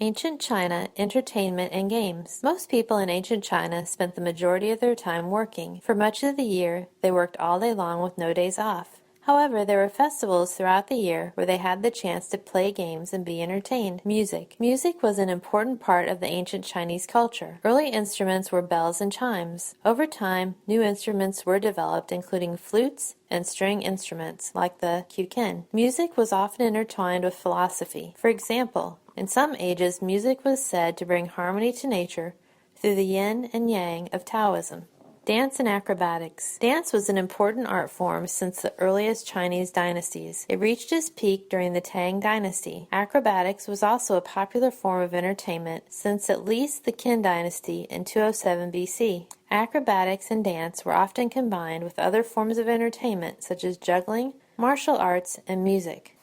Ancient China, entertainment and games. Most people in ancient China spent the majority of their time working. For much of the year, they worked all day long with no days off. However, there were festivals throughout the year where they had the chance to play games and be entertained. Music. Music was an important part of the ancient Chinese culture. Early instruments were bells and chimes. Over time, new instruments were developed, including flutes and string instruments, like the guqin. Music was often intertwined with philosophy. For example, in some ages, music was said to bring harmony to nature through the yin and yang of Taoism. Dance and acrobatics. Dance was an important art form since the earliest Chinese dynasties. It reached its peak during the Tang dynasty. Acrobatics was also a popular form of entertainment since at least the Qin dynasty in 207 BC. Acrobatics and dance were often combined with other forms of entertainment such as juggling, martial arts, and music.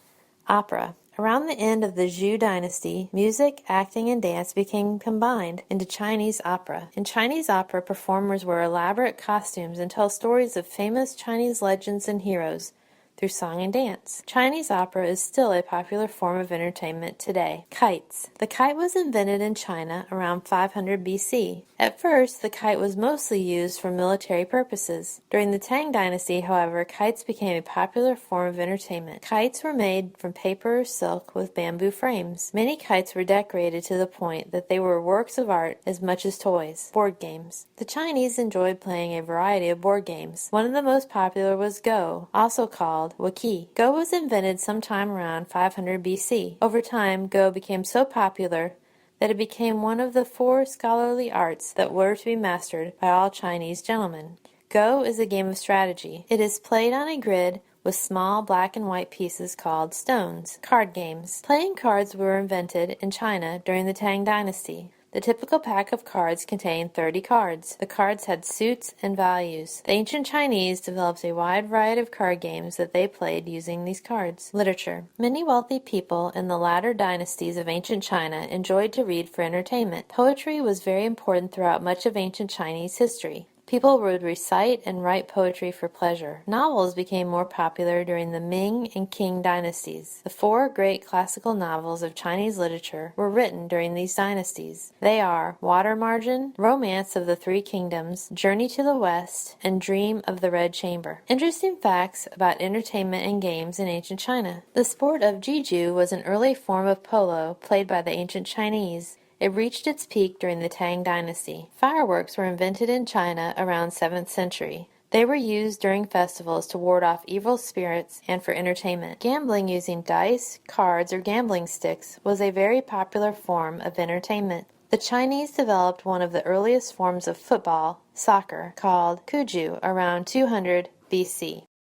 Opera. Around the end of the Zhou dynasty, music, acting, and dance became combined into Chinese opera. In Chinese opera, performers wear elaborate costumes and tell stories of famous Chinese legends and heroes through song and dance. Chinese opera is still a popular form of entertainment today. Kites. The kite was invented in China around 500 BC. At first, the kite was mostly used for military purposes. During the Tang dynasty, however, kites became a popular form of entertainment. Kites were made from paper or silk with bamboo frames. Many kites were decorated to the point that they were works of art as much as toys. Board games. The Chinese enjoyed playing a variety of board games. One of the most popular was Go, also called Weiqi. Go was invented sometime around 500 BC. Over time, Go became so popular that it became one of the 4 scholarly arts that were to be mastered by all Chinese gentlemen. Go is a game of strategy. It is played on a grid with small black and white pieces called stones. Card games. Playing cards were invented in China during the Tang dynasty. The typical pack of cards contained 30 cards. The cards had suits and values. The ancient Chinese developed a wide variety of card games that they played using these cards. Literature. Many wealthy people in the latter dynasties of ancient China enjoyed to read for entertainment. Poetry was very important throughout much of ancient Chinese history. People would recite and write poetry for pleasure. Novels became more popular during the Ming and Qing dynasties. The 4 great classical novels of Chinese literature were written during these dynasties. They are Water Margin, Romance of the Three Kingdoms, Journey to the West, and Dream of the Red Chamber. Interesting facts about entertainment and games in ancient China. The sport of jiju was an early form of polo played by the ancient Chinese. It reached its peak during the Tang dynasty. Fireworks were invented in China around 7th century. They were used during festivals to ward off evil spirits and for entertainment. Gambling using dice, cards, or gambling sticks was a very popular form of entertainment. The Chinese developed one of the earliest forms of football, soccer, called guqin, around 200 BC.